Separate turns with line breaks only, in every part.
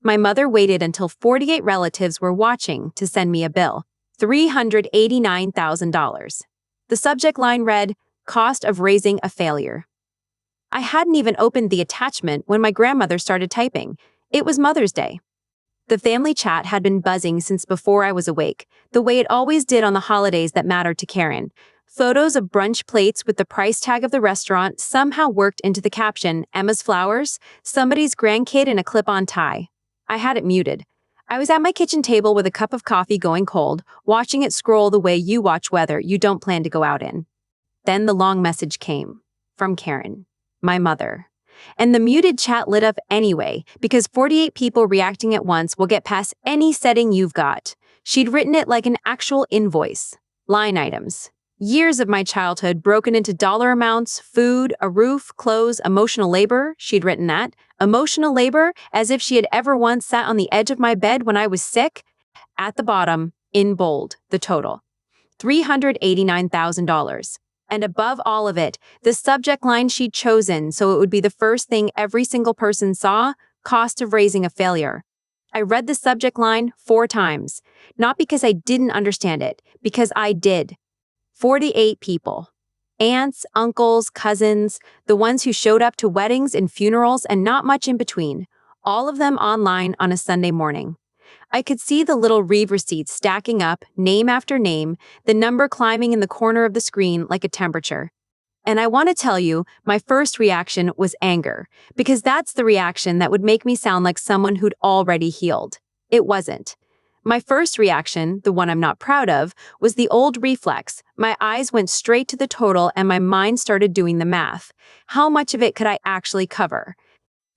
My mother waited until 48 relatives were watching to send me a bill. $389,000. The subject line read, "Cost of raising a failure." I hadn't even opened the attachment when my grandmother started typing. It was Mother's Day. The family chat had been buzzing since before I was awake, the way it always did on the holidays that mattered to Karen. Photos of brunch plates with the price tag of the restaurant somehow worked into the caption, "Emma's Flowers, somebody's grandkid in a clip-on tie." I had it muted. I was at my kitchen table with a cup of coffee going cold, watching it scroll the way you watch weather you don't plan to go out in. Then the long message came. From Karen, my mother. And the muted chat lit up anyway, because 48 people reacting at once will get past any setting you've got. She'd written it like an actual invoice. Line items. Years of my childhood broken into dollar amounts, food, a roof, clothes, emotional labor, she'd written that. Emotional labor, as if she had ever once sat on the edge of my bed when I was sick. At the bottom, in bold, the total. $389,000. And above all of it, the subject line she'd chosen so it would be the first thing every single person saw, cost of raising a failure. I read the subject line 4 times, not because I didn't understand it, because I did. 48 people. Aunts, uncles, cousins, the ones who showed up to weddings and funerals and not much in between, all of them online on a Sunday morning. I could see the little Reeve receipts stacking up, name after name, the number climbing in the corner of the screen like a temperature. And I want to tell you, my first reaction was anger, because that's the reaction that would make me sound like someone who'd already healed. It wasn't. My first reaction, the one I'm not proud of, was the old reflex. My eyes went straight to the total and my mind started doing the math. How much of it could I actually cover?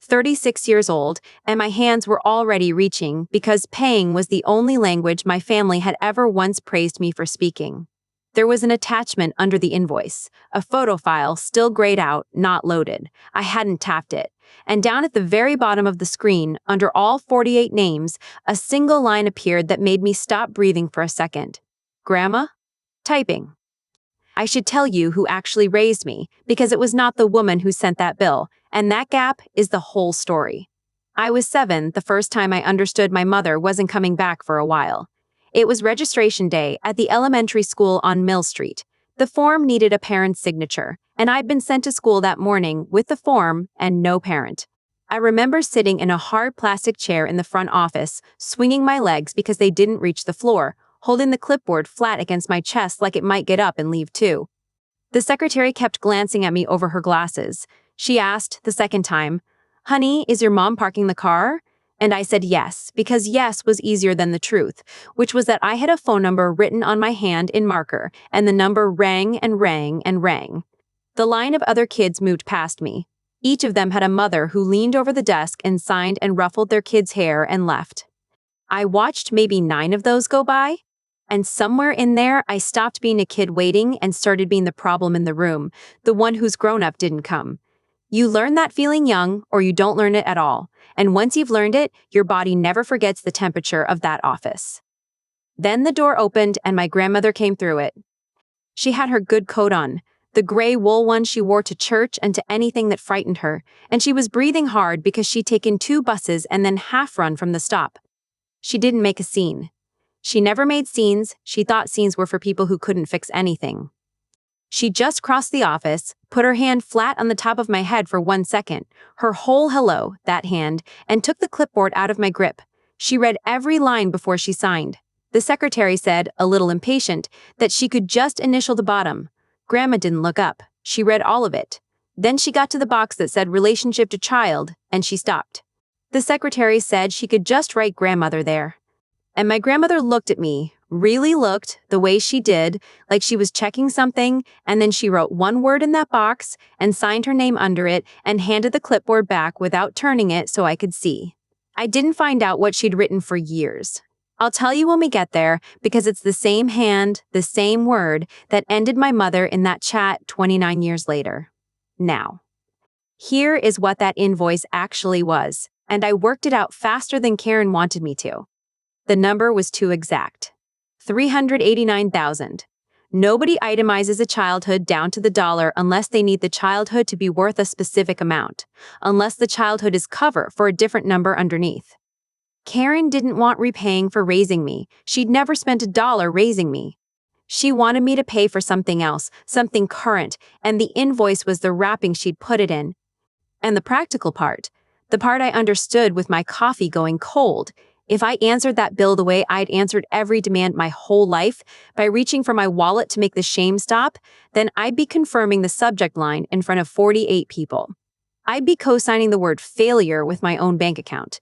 36 years old, and my hands were already reaching because paying was the only language my family had ever once praised me for speaking. There was an attachment under the invoice, a photo file still grayed out, not loaded. I hadn't tapped it. And down at the very bottom of the screen, under all 48 names, a single line appeared that made me stop breathing for a second. Grandma? Typing. I should tell you who actually raised me, because it was not the woman who sent that bill, and that gap is the whole story. I was 7 the first time I understood my mother wasn't coming back for a while. It was registration day at the elementary school on Mill Street. The form needed a parent's signature, and I'd been sent to school that morning with the form and no parent. I remember sitting in a hard plastic chair in the front office, swinging my legs because they didn't reach the floor, holding the clipboard flat against my chest like it might get up and leave too. The secretary kept glancing at me over her glasses. She asked, the second time, "Honey, is your mom parking the car?" And I said yes, because yes was easier than the truth, which was that I had a phone number written on my hand in marker, and the number rang and rang and rang. The line of other kids moved past me. Each of them had a mother who leaned over the desk and signed and ruffled their kid's hair and left. I watched maybe 9 of those go by, and somewhere in there I stopped being a kid waiting and started being the problem in the room, the one whose grown-up didn't come. You learn that feeling young, or you don't learn it at all. And once you've learned it, your body never forgets the temperature of that office. Then the door opened and my grandmother came through it. She had her good coat on, the gray wool one she wore to church and to anything that frightened her, and she was breathing hard because she'd taken 2 buses and then half-run from the stop. She didn't make a scene. She never made scenes. She thought scenes were for people who couldn't fix anything. She just crossed the office, put her hand flat on the top of my head for 1 second, her whole hello, that hand, and took the clipboard out of my grip. She read every line before she signed. The secretary said, a little impatient, that she could just initial the bottom. Grandma didn't look up. She read all of it. Then she got to the box that said relationship to child, and she stopped. The secretary said she could just write grandmother there. And my grandmother looked at me, really looked the way she did, like she was checking something, and then she wrote 1 word in that box and signed her name under it and handed the clipboard back without turning it so I could see. I didn't find out what she'd written for years. I'll tell you when we get there, because it's the same hand, the same word that ended my mother in that chat 29 years later. Now, here is what that invoice actually was, and I worked it out faster than Karen wanted me to. The number was too exact. 389,000. Nobody itemizes a childhood down to the dollar unless they need the childhood to be worth a specific amount, unless the childhood is cover for a different number underneath. Karen didn't want repaying for raising me. She'd never spent $1 raising me. She wanted me to pay for something else, something current, and the invoice was the wrapping she'd put it in. And the practical part, the part I understood with my coffee going cold, if I answered that bill the way I'd answered every demand my whole life, by reaching for my wallet to make the shame stop, then I'd be confirming the subject line in front of 48 people. I'd be co-signing the word failure with my own bank account.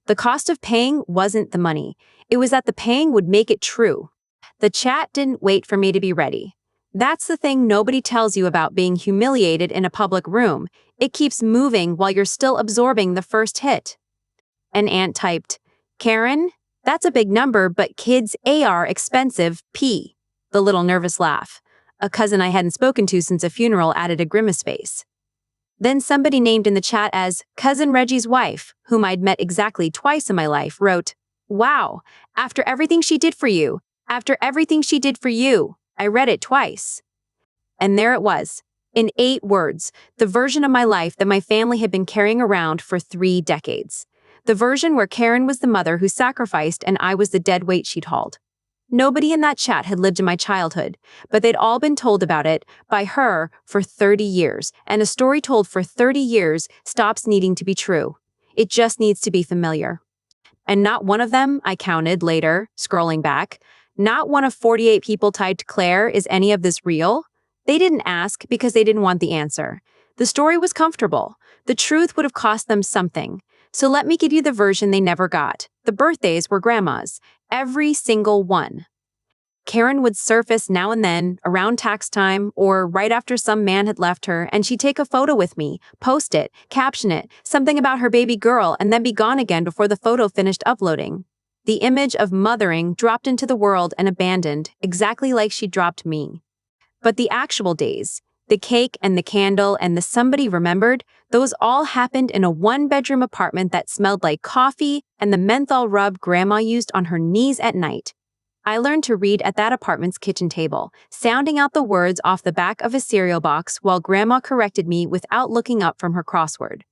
The cost of paying wasn't the money. It was that the paying would make it true. The chat didn't wait for me to be ready. That's the thing nobody tells you about being humiliated in a public room. It keeps moving while you're still absorbing the first hit. An aunt typed, "Karen, that's a big number, but kids are expensive, P." The little nervous laugh. A cousin I hadn't spoken to since a funeral added a grimace face. Then somebody named in the chat as Cousin Reggie's wife, whom I'd met exactly twice in my life, wrote, "Wow, after everything she did for you, after everything she did for you." I read it twice. And there it was, in 8 words, the version of my life that my family had been carrying around for 3 decades. The version where Karen was the mother who sacrificed and I was the dead weight she'd hauled. Nobody in that chat had lived in my childhood, but they'd all been told about it by her for 30 years, and a story told for 30 years stops needing to be true. It just needs to be familiar. And not one of them, I counted later, scrolling back, not one of 48 people typed, "Claire, is any of this real?" They didn't ask because they didn't want the answer. The story was comfortable. The truth would have cost them something. So let me give you the version they never got. The birthdays were grandma's. Every single one. Karen would surface now and then, around tax time, or right after some man had left her, and she'd take a photo with me, post it, caption it, something about her baby girl, and then be gone again before the photo finished uploading. The image of mothering dropped into the world and abandoned, exactly like she dropped me. But the actual days, the cake and the candle and the somebody remembered, those all happened in a 1-bedroom apartment that smelled like coffee and the menthol rub Grandma used on her knees at night. I learned to read at that apartment's kitchen table, sounding out the words off the back of a cereal box while Grandma corrected me without looking up from her crossword.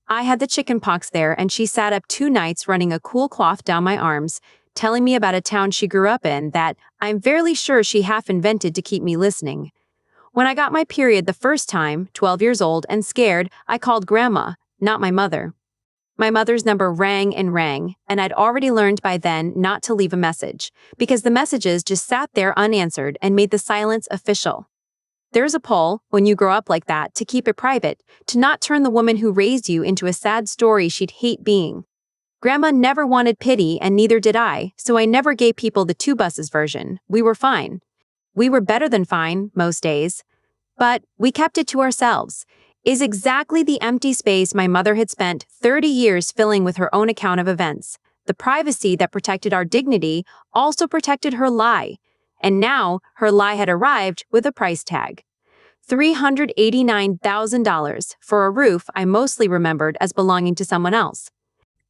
I had the chicken pox there, and she sat up 2 nights running a cool cloth down my arms, telling me about a town she grew up in that I'm fairly sure she half invented to keep me listening. When I got my period the first time, 12 years old and scared, I called Grandma, not my mother. My mother's number rang and rang, and I'd already learned by then not to leave a message, because the messages just sat there unanswered and made the silence official. There's a pull, when you grow up like that, to keep it private, to not turn the woman who raised you into a sad story she'd hate being. Grandma never wanted pity, and neither did I, so I never gave people the 2 buses version. We were fine. We were better than fine, most days. But we kept it to ourselves. Is exactly the empty space my mother had spent 30 years filling with her own account of events. The privacy that protected our dignity also protected her lie. And now, her lie had arrived with a price tag. $389,000 for a roof I mostly remembered as belonging to someone else.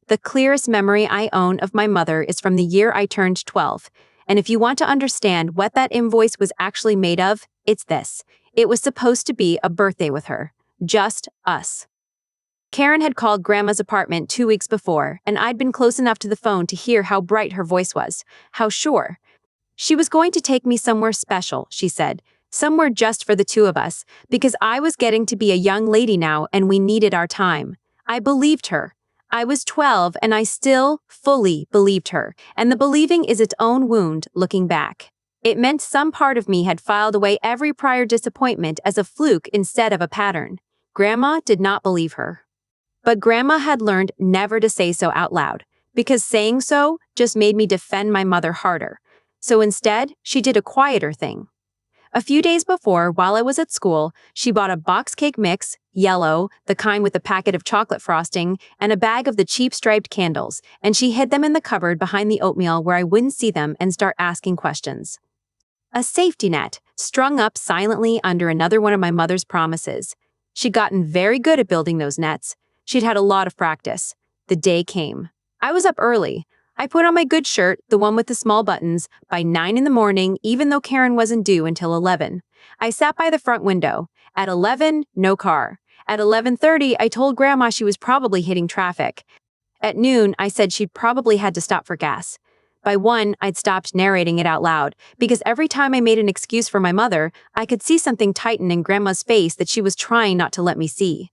The clearest memory I own of my mother is from the year I turned 12. And if you want to understand what that invoice was actually made of, it's this. It was supposed to be a birthday with her. Just us. Karen had called Grandma's apartment 2 weeks before, and I'd been close enough to the phone to hear how bright her voice was, how sure. She was going to take me somewhere special, she said, somewhere just for the 2 of us, because I was getting to be a young lady now and we needed our time. I believed her. I was 12 and I still fully believed her, and the believing is its own wound looking back. It meant some part of me had filed away every prior disappointment as a fluke instead of a pattern. Grandma did not believe her. But Grandma had learned never to say so out loud, because saying so just made me defend my mother harder. So instead, she did a quieter thing. A few days before, while I was at school, she bought a box cake mix, yellow, the kind with a packet of chocolate frosting, and a bag of the cheap striped candles, and she hid them in the cupboard behind the oatmeal where I wouldn't see them and start asking questions. A safety net, strung up silently under another one of my mother's promises. She'd gotten very good at building those nets. She'd had a lot of practice. The day came. I was up early. I put on my good shirt, the one with the small buttons, by 9 in the morning, even though Karen wasn't due until 11. I sat by the front window. At 11, no car. At 11:30, I told Grandma she was probably hitting traffic. At noon, I said she'd probably had to stop for gas. By 1, I'd stopped narrating it out loud, because every time I made an excuse for my mother, I could see something tighten in Grandma's face that she was trying not to let me see.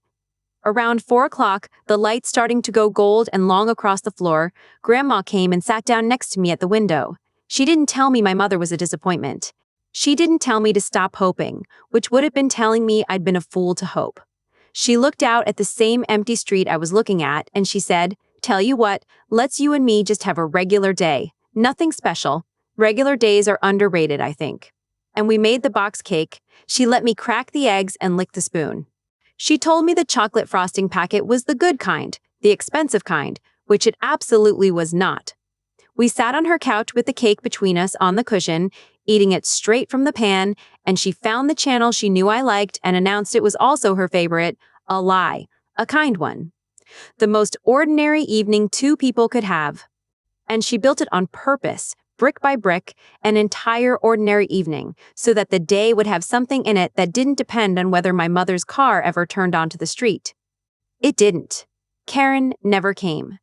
Around 4 o'clock, the lights starting to go gold and long across the floor, Grandma came and sat down next to me at the window. She didn't tell me my mother was a disappointment. She didn't tell me to stop hoping, which would have been telling me I'd been a fool to hope. She looked out at the same empty street I was looking at, and she said, "Tell you what, let's you and me just have a regular day. Nothing special. Regular days are underrated, I think." And we made the box cake. She let me crack the eggs and lick the spoon. She told me the chocolate frosting packet was the good kind, the expensive kind, which it absolutely was not. We sat on her couch with the cake between us on the cushion, eating it straight from the pan, and she found the channel she knew I liked and announced it was also her favorite, a lie, a kind one. The most ordinary evening two people could have. And she built it on purpose, brick by brick, an entire ordinary evening, so that the day would have something in it that didn't depend on whether my mother's car ever turned onto the street. It didn't. Karen never came.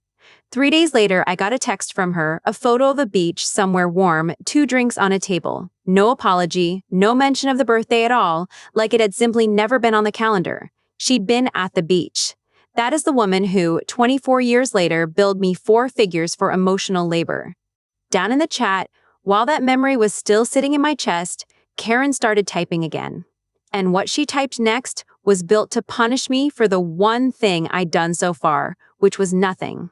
3 days later, I got a text from her, a photo of a beach somewhere warm, 2 drinks on a table. No apology, no mention of the birthday at all, like it had simply never been on the calendar. She'd been at the beach. That is the woman who, 24 years later, billed me 4 figures for emotional labor. Down in the chat, while that memory was still sitting in my chest, Karen started typing again. And what she typed next was built to punish me for the one thing I'd done so far, which was nothing.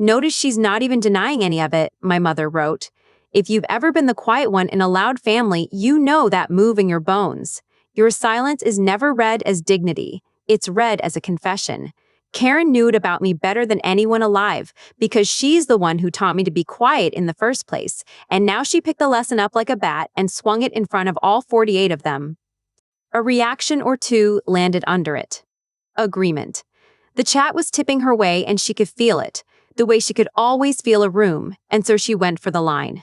"Notice she's not even denying any of it," my mother wrote. "If you've ever been the quiet one in a loud family, you know that move in your bones. Your silence is never read as dignity. It's read as a confession. Karen knew it about me better than anyone alive, because she's the one who taught me to be quiet in the first place, and now she picked the lesson up like a bat and swung it in front of all 48 of them." A reaction or two landed under it. Agreement. The chat was tipping her way and she could feel it, the way she could always feel a room, and so she went for the line.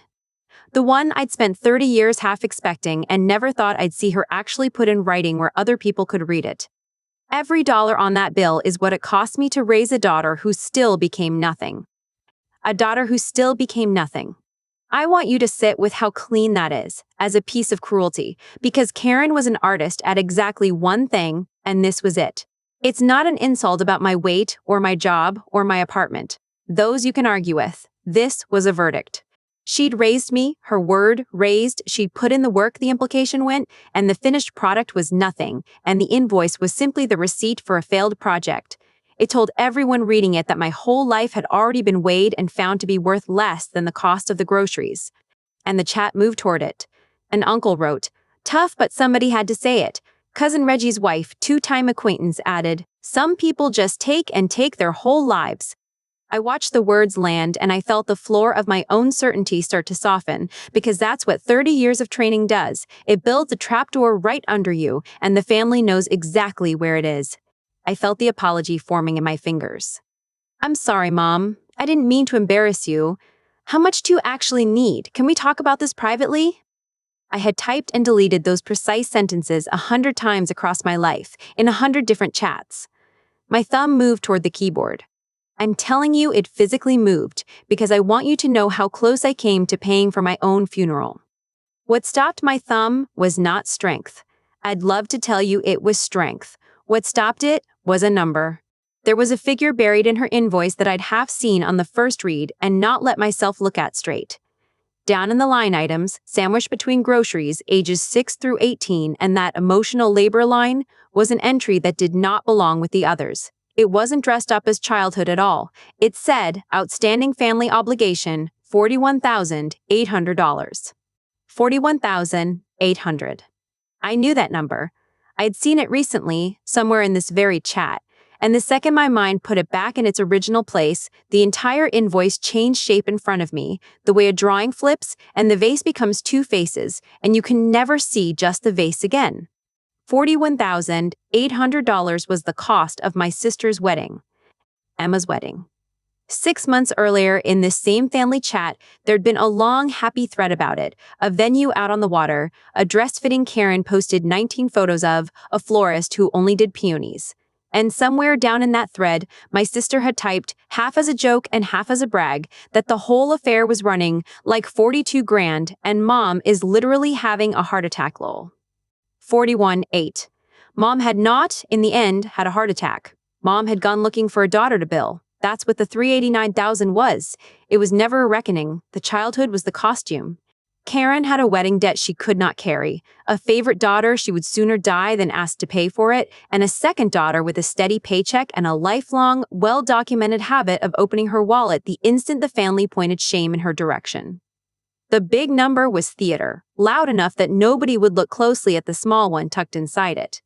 The one I'd spent 30 years half expecting and never thought I'd see her actually put in writing where other people could read it. "Every dollar on that bill is what it cost me to raise a daughter who still became nothing." A daughter who still became nothing. I want you to sit with how clean that is, as a piece of cruelty, because Karen was an artist at exactly one thing, and this was it. It's not an insult about my weight, or my job, or my apartment. Those you can argue with. This was a verdict. She'd raised me, her word, raised, she'd put in the work, the implication went, and the finished product was nothing, and the invoice was simply the receipt for a failed project. It told everyone reading it that my whole life had already been weighed and found to be worth less than the cost of the groceries. And the chat moved toward it. An uncle wrote, "Tough, but somebody had to say it." Cousin Reggie's wife, 2-time acquaintance, added, "Some people just take their whole lives." I watched the words land and I felt the floor of my own certainty start to soften, because that's what 30 years of training does. It builds a trapdoor right under you, and the family knows exactly where it is. I felt the apology forming in my fingers. "I'm sorry, Mom. I didn't mean to embarrass you. How much do you actually need? Can we talk about this privately?" I had typed and deleted those precise sentences 100 times across my life, in 100 different chats. My thumb moved toward the keyboard. I'm telling you it physically moved, because I want you to know how close I came to paying for my own funeral. What stopped my thumb was not strength. I'd love to tell you it was strength. What stopped it was a number. There was a figure buried in her invoice that I'd half seen on the first read and not let myself look at straight. Down in the line items, sandwiched between groceries, ages 6 through 18, and that emotional labor line, was an entry that did not belong with the others. It wasn't dressed up as childhood at all. It said, outstanding family obligation, $41,800. $41,800. I knew that number. I'd seen it recently, somewhere in this very chat, and the second my mind put it back in its original place, the entire invoice changed shape in front of me, the way a drawing flips, and the vase becomes 2 faces, and you can never see just the vase again. $41,800 was the cost of my sister's wedding. Emma's wedding. 6 months earlier, in this same family chat, there'd been a long, happy thread about it, a venue out on the water, a dress-fitting Karen posted 19 photos of, a florist who only did peonies. And somewhere down in that thread, my sister had typed, half as a joke and half as a brag, that the whole affair was running like 42 grand and mom is literally having a heart attack lol. 41.8. Mom had not, in the end, had a heart attack. Mom had gone looking for a daughter to bill. That's what the 389,000 was. It was never a reckoning. The childhood was the costume. Karen had a wedding debt she could not carry, a favorite daughter she would sooner die than ask to pay for it, and a second daughter with a steady paycheck and a lifelong, well-documented habit of opening her wallet the instant the family pointed shame in her direction. The big number was theater, loud enough that nobody would look closely at the small one tucked inside it.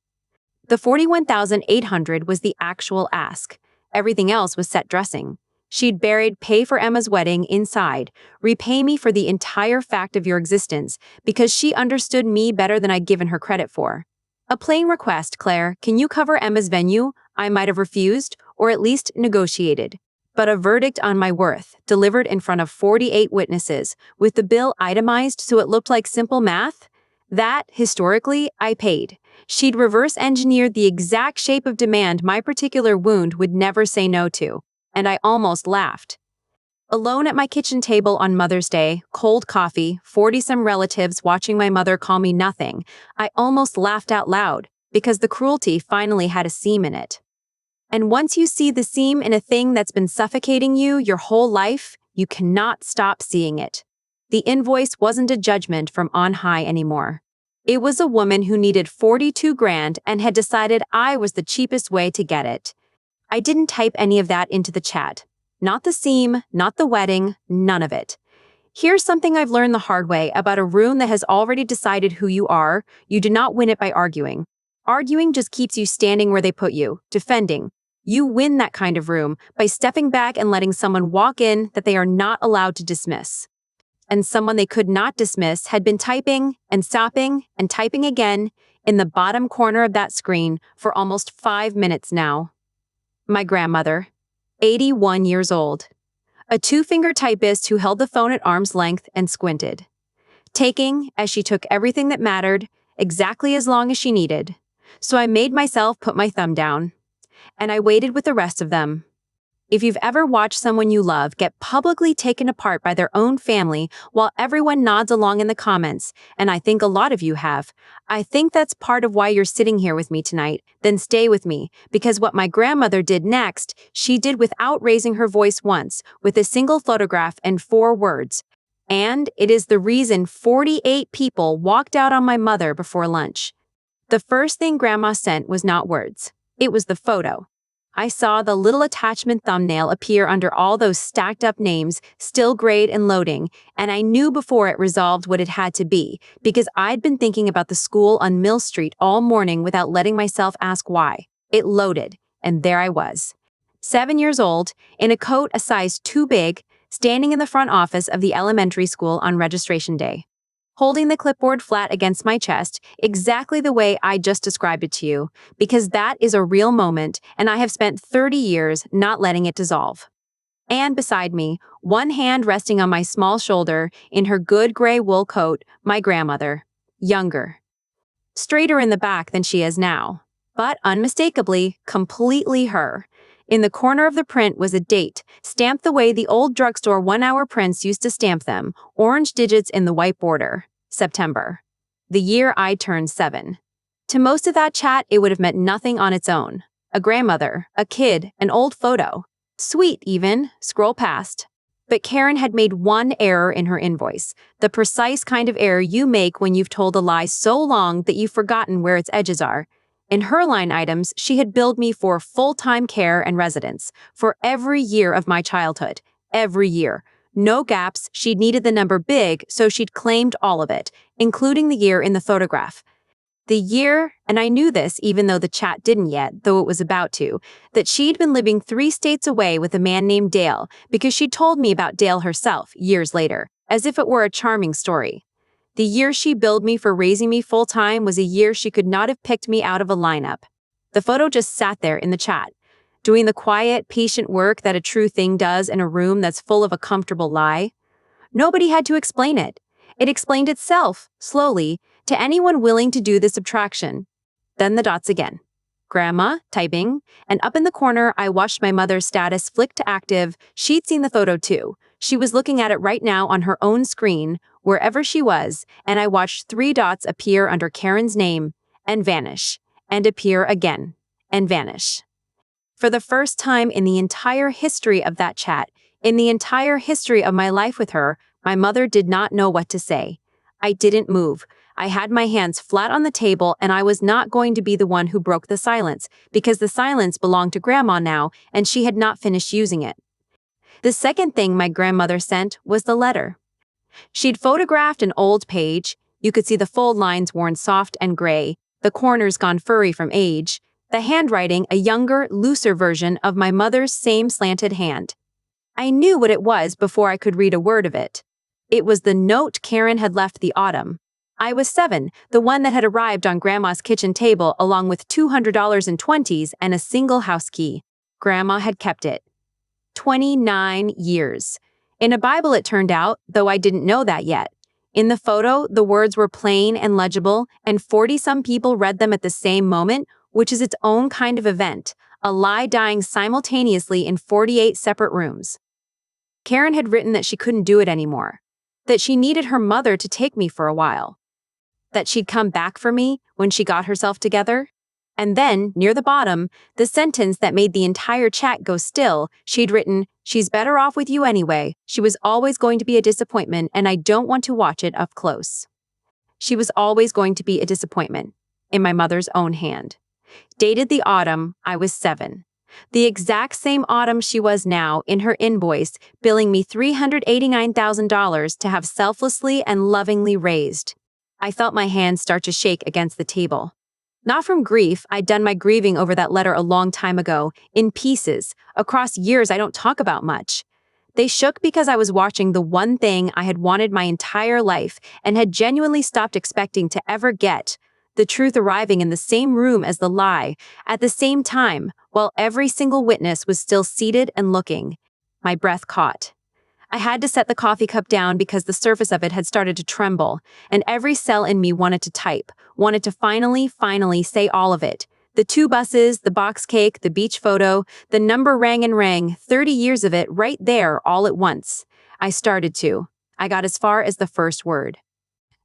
The 41,800 was the actual ask. Everything else was set dressing. She'd buried pay for Emma's wedding inside, repay me for the entire fact of your existence, because she understood me better than I'd given her credit for. A plain request, Claire, can you cover Emma's venue? I might have refused, or at least negotiated. But a verdict on my worth, delivered in front of 48 witnesses, with the bill itemized so it looked like simple math? That, historically, I paid. She'd reverse engineered the exact shape of demand my particular wound would never say no to. And I almost laughed. Alone at my kitchen table on Mother's Day, cold coffee, 40-some relatives watching my mother call me nothing, I almost laughed out loud, because the cruelty finally had a seam in it. And once you see the seam in a thing that's been suffocating you your whole life, you cannot stop seeing it. The invoice wasn't a judgment from on high anymore. It was a woman who needed 42 grand and had decided I was the cheapest way to get it. I didn't type any of that into the chat. Not the seam, not the wedding, none of it. Here's something I've learned the hard way about a room that has already decided who you are. You do not win it by arguing. Arguing just keeps you standing where they put you, defending. You win that kind of room by stepping back and letting someone walk in that they are not allowed to dismiss. And someone they could not dismiss had been typing and stopping and typing again in the bottom corner of that screen for almost 5 minutes now. My grandmother, 81 years old. A two-finger typist who held the phone at arm's length and squinted. Taking, as she took everything that mattered, exactly as long as she needed. So I made myself put my thumb down. And I waited with the rest of them. If you've ever watched someone you love get publicly taken apart by their own family while everyone nods along in the comments, and I think a lot of you have, I think that's part of why you're sitting here with me tonight. Then stay with me, because what my grandmother did next, she did without raising her voice once, with a single photograph and 4 words. And it is the reason 48 people walked out on my mother before lunch. The first thing Grandma sent was not words. It was the photo. I saw the little attachment thumbnail appear under all those stacked up names, still grayed and loading, and I knew before it resolved what it had to be, because I'd been thinking about the school on Mill Street all morning without letting myself ask why. It loaded, and there I was. 7 years old, in a coat a size too big, standing in the front office of the elementary school on registration day. Holding the clipboard flat against my chest, exactly the way I just described it to you, because that is a real moment, and I have spent 30 years not letting it dissolve. And beside me, one hand resting on my small shoulder, in her good gray wool coat, my grandmother. Younger. Straighter in the back than she is now, but unmistakably, completely her. In the corner of the print was a date, stamped the way the old drugstore 1-hour prints used to stamp them, orange digits in the white border. September. The year I turned 7. To most of that chat, it would have meant nothing on its own. A grandmother, a kid, an old photo. Sweet, even. Scroll past. But Karen had made one error in her invoice, the precise kind of error you make when you've told a lie so long that you've forgotten where its edges are. In her line items, she had billed me for full-time care and residence, for every year of my childhood. Every year. No gaps, she'd needed the number big, so she'd claimed all of it, including the year in the photograph. The year, and I knew this even though the chat didn't yet, though it was about to, that she'd been living 3 states away with a man named Dale, because she'd told me about Dale herself, years later, as if it were a charming story. The year she billed me for raising me full-time was a year she could not have picked me out of a lineup. The photo just sat there in the chat, doing the quiet, patient work that a true thing does in a room that's full of a comfortable lie. Nobody had to explain it. It explained itself, slowly, to anyone willing to do the subtraction. Then the dots again. Grandma, typing, and up in the corner, I watched my mother's status flick to active. She'd seen the photo too. She was looking at it right now on her own screen, wherever she was, and I watched 3 dots appear under Karen's name and vanish, and appear again and vanish. For the first time in the entire history of that chat, in the entire history of my life with her, my mother did not know what to say. I didn't move. I had my hands flat on the table, and I was not going to be the one who broke the silence, because the silence belonged to Grandma now, and she had not finished using it. The second thing my grandmother sent was the letter. She'd photographed an old page. You could see the fold lines worn soft and gray, the corners gone furry from age, the handwriting a younger, looser version of my mother's same slanted hand. I knew what it was before I could read a word of it. It was the note Karen had left the autumn. I was 7, the one that had arrived on Grandma's kitchen table along with $200 in 20s and a single house key. Grandma had kept it. 29 years. In a Bible it turned out, though I didn't know that yet. In the photo, the words were plain and legible, and 40-some people read them at the same moment, which is its own kind of event, a lie dying simultaneously in 48 separate rooms. Karen had written that she couldn't do it anymore, that she needed her mother to take me for a while, that she'd come back for me when she got herself together. And then, near the bottom, the sentence that made the entire chat go still, she'd written, "She's better off with you anyway. She was always going to be a disappointment, and I don't want to watch it up close." She was always going to be a disappointment, in my mother's own hand. Dated the autumn, I was 7. The exact same autumn she was now, in her invoice, billing me $389,000 to have selflessly and lovingly raised. I felt my hands start to shake against the table. Not from grief, I'd done my grieving over that letter a long time ago, in pieces, across years I don't talk about much. They shook because I was watching the one thing I had wanted my entire life and had genuinely stopped expecting to ever get, the truth arriving in the same room as the lie, at the same time, while every single witness was still seated and looking. My breath caught. I had to set the coffee cup down because the surface of it had started to tremble, and every cell in me wanted to type, wanted to finally say all of it. The 2 buses, the box cake, the beach photo, the number rang and rang, 30 years of it right there all at once. I started to. I got as far as the first word.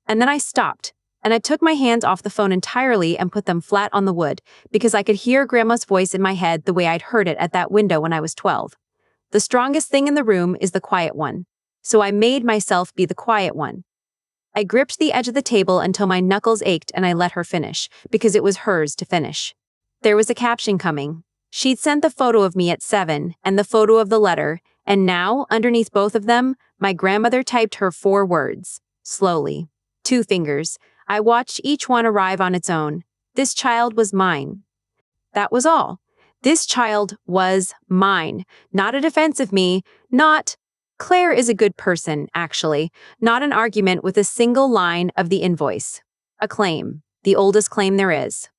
And then I stopped, and I took my hands off the phone entirely and put them flat on the wood, because I could hear Grandma's voice in my head the way I'd heard it at that window when I was 12. The strongest thing in the room is the quiet one. So I made myself be the quiet one. I gripped the edge of the table until my knuckles ached, and I let her finish, because it was hers to finish. There was a caption coming. She'd sent the photo of me at 7 and the photo of the letter, and now, underneath both of them, my grandmother typed her 4 words. Slowly. 2 fingers. I watched each one arrive on its own. This child was mine. That was all. This child was mine. Not a defense of me, not, "Claire is a good person," actually, not an argument with a single line of the invoice. A claim, the oldest claim there is.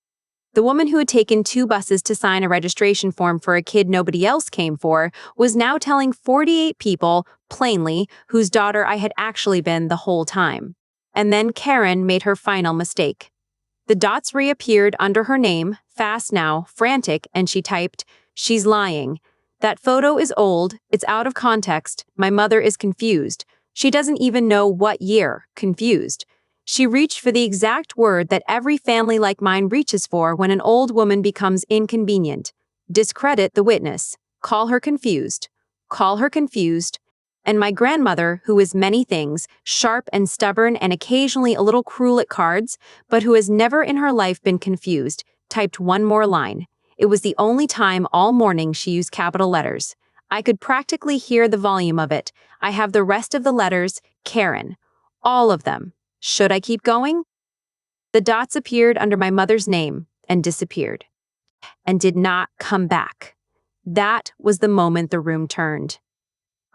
The woman who had taken 2 buses to sign a registration form for a kid nobody else came for was now telling 48 people, plainly, whose daughter I had actually been the whole time. And then Karen made her final mistake. The dots reappeared under her name, fast now, frantic, and she typed, "She's lying. That photo is old, it's out of context, my mother is confused. She doesn't even know what year, confused." She reached for the exact word that every family like mine reaches for when an old woman becomes inconvenient. Discredit the witness. Call her confused. Call her confused. And my grandmother, who is many things, sharp and stubborn and occasionally a little cruel at cards, but who has never in her life been confused, typed one more line. It was the only time all morning she used capital letters. I could practically hear the volume of it. I have the rest of the letters, Karen. All of them. Should I keep going? The dots appeared under my mother's name and disappeared. And did not come back. That was the moment the room turned.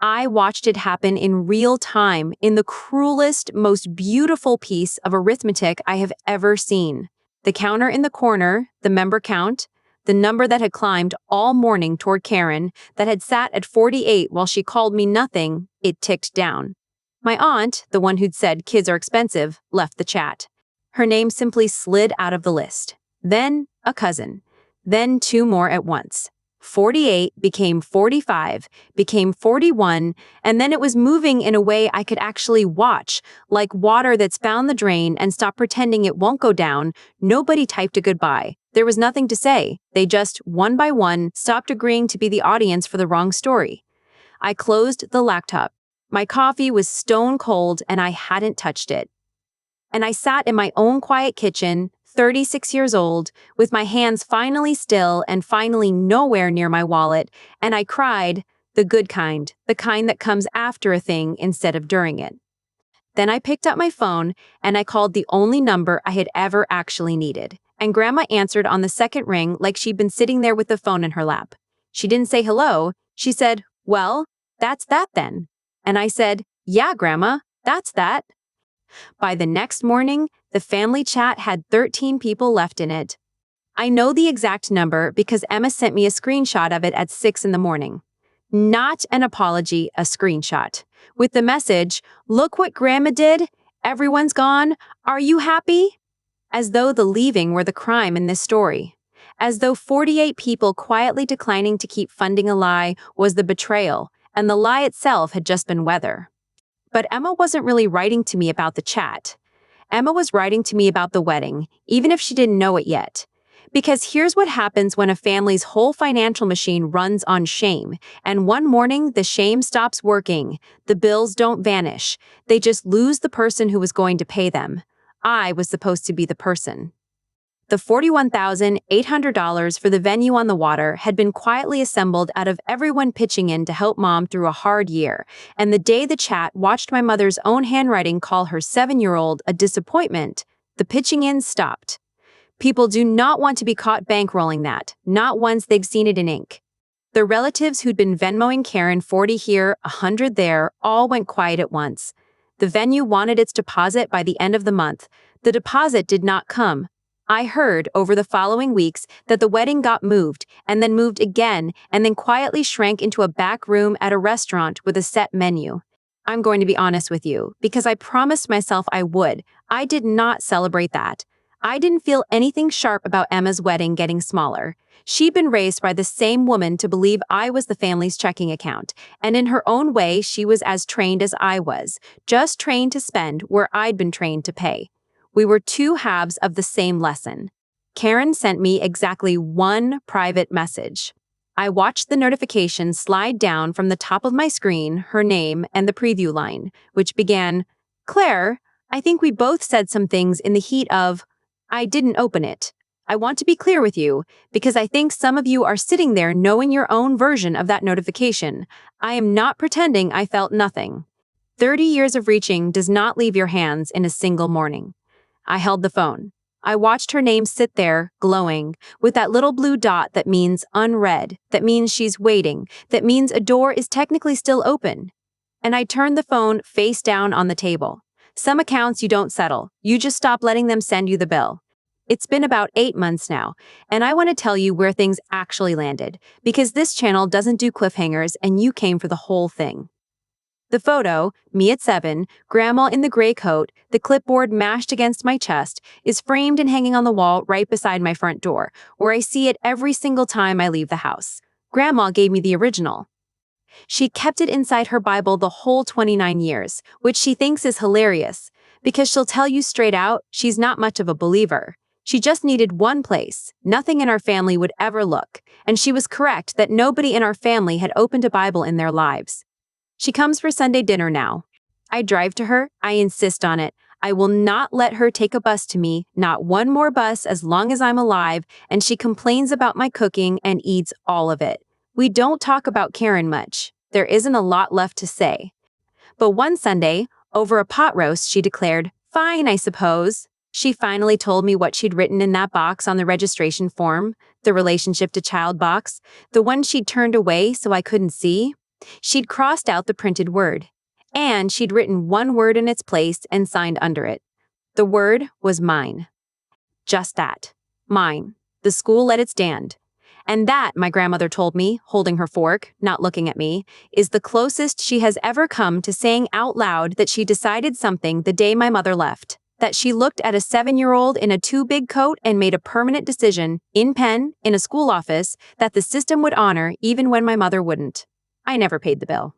I watched it happen in real time in the cruelest, most beautiful piece of arithmetic I have ever seen. The counter in the corner, the member count, the number that had climbed all morning toward Karen, that had sat at 48 while she called me nothing, it ticked down. My aunt, the one who'd said kids are expensive, left the chat. Her name simply slid out of the list. Then, a cousin. then 2 more at once. 48 became 45, became 41, and then it was moving in a way I could actually watch, like water that's found the drain and stopped pretending it won't go down. Nobody typed a goodbye. There was nothing to say. They just, one by one, stopped agreeing to be the audience for the wrong story. I closed the laptop. My coffee was stone cold and I hadn't touched it. And I sat in my own quiet kitchen, 36 years old, with my hands finally still and finally nowhere near my wallet, and I cried, the good kind, the kind that comes after a thing instead of during it. Then I picked up my phone and I called the only number I had ever actually needed, and Grandma answered on the second ring like she'd been sitting there with the phone in her lap. She didn't say hello, she said, "Well, that's that then." And I said, "Yeah, Grandma, that's that." By the next morning, the family chat had 13 people left in it. I know the exact number because Emma sent me a screenshot of it at 6 in the morning. Not an apology, a screenshot. With the message, "Look what Grandma did. Everyone's gone. Are you happy?" As though the leaving were the crime in this story. As though 48 people quietly declining to keep funding a lie was the betrayal, and the lie itself had just been weather. But Emma wasn't really writing to me about the chat. Emma was writing to me about the wedding, even if she didn't know it yet. Because here's what happens when a family's whole financial machine runs on shame, and one morning the shame stops working. The bills don't vanish. They just lose the person who was going to pay them. I was supposed to be the person. The $41,800 for the venue on the water had been quietly assembled out of everyone pitching in to help Mom through a hard year, and the day the chat watched my mother's own handwriting call her 7-year-old a disappointment, the pitching in stopped. People do not want to be caught bankrolling that, not once they've seen it in ink. The relatives who'd been Venmoing Karen 40 here, 100 there, all went quiet at once. The venue wanted its deposit by the end of the month. The deposit did not come. I heard over the following weeks that the wedding got moved, and then moved again, and then quietly shrank into a back room at a restaurant with a set menu. I'm going to be honest with you, because I promised myself I would. I did not celebrate that. I didn't feel anything sharp about Emma's wedding getting smaller. She'd been raised by the same woman to believe I was the family's checking account, and in her own way she was as trained as I was, just trained to spend where I'd been trained to pay. We were two halves of the same lesson. Karen sent me exactly one private message. I watched the notification slide down from the top of my screen, her name, and the preview line, which began, "Claire, I think we both said some things in the heat of..." I didn't open it. I want to be clear with you, because I think some of you are sitting there knowing your own version of that notification. I am not pretending I felt nothing. 30 years of reaching does not leave your hands in a single morning. I held the phone. I watched her name sit there, glowing, with that little blue dot that means unread, that means she's waiting, that means a door is technically still open. And I turned the phone face down on the table. Some accounts you don't settle, you just stop letting them send you the bill. It's been about 8 months now, and I want to tell you where things actually landed, because this channel doesn't do cliffhangers and you came for the whole thing. The photo, me at 7, Grandma in the gray coat, the clipboard mashed against my chest, is framed and hanging on the wall right beside my front door, where I see it every single time I leave the house. Grandma gave me the original. She kept it inside her Bible the whole 29 years, which she thinks is hilarious, because she'll tell you straight out she's not much of a believer. She just needed one place. Nothing in our family would ever look, and she was correct that nobody in our family had opened a Bible in their lives. She comes for Sunday dinner now. I drive to her, I insist on it. I will not let her take a bus to me, not one more bus as long as I'm alive, and she complains about my cooking and eats all of it. We don't talk about Karen much. There isn't a lot left to say. But one Sunday, over a pot roast, she declared, "Fine, I suppose." She finally told me what she'd written in that box on the registration form, the relationship to child box, the one she'd turned away so I couldn't see. She'd crossed out the printed word, and she'd written one word in its place and signed under it. The word was mine. Just that. Mine. The school let it stand. And that, my grandmother told me, holding her fork, not looking at me, is the closest she has ever come to saying out loud that she decided something the day my mother left. that she looked at a 7-year-old in a too big coat and made a permanent decision, in pen, in a school office, that the system would honor even when my mother wouldn't. I never paid the bill.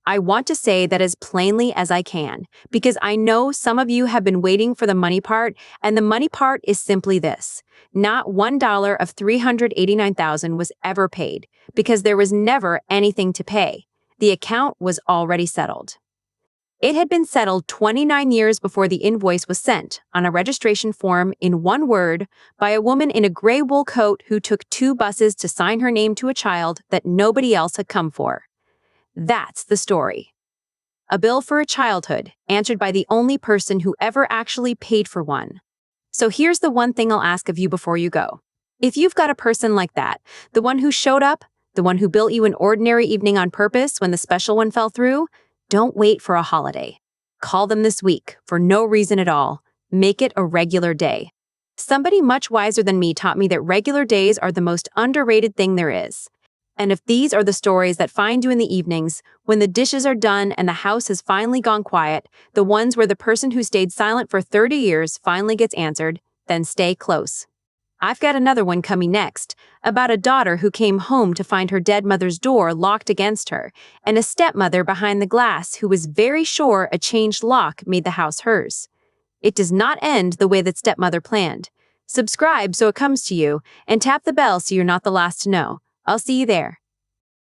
I want to say that as plainly as I can, because I know some of you have been waiting for the money part, and the money part is simply this. Not $1 of $389,000 was ever paid, because there was never anything to pay. The account was already settled. It had been settled 29 years before the invoice was sent, on a registration form in one word, by a woman in a gray wool coat who took 2 buses to sign her name to a child that nobody else had come for. That's the story. A bill for a childhood, answered by the only person who ever actually paid for one. So here's the one thing I'll ask of you before you go. If you've got a person like that, the one who showed up, the one who built you an ordinary evening on purpose when the special one fell through, don't wait for a holiday. Call them this week, for no reason at all. Make it a regular day. Somebody much wiser than me taught me that regular days are the most underrated thing there is. And if these are the stories that find you in the evenings, when the dishes are done and the house has finally gone quiet, the ones where the person who stayed silent for 30 years finally gets answered, then stay close. I've got another one coming next, about a daughter who came home to find her dead mother's door locked against her, and a stepmother behind the glass who was very sure a changed lock made the house hers. It does not end the way that stepmother planned. Subscribe so it comes to you, and tap the bell so you're not the last to know. I'll see you there.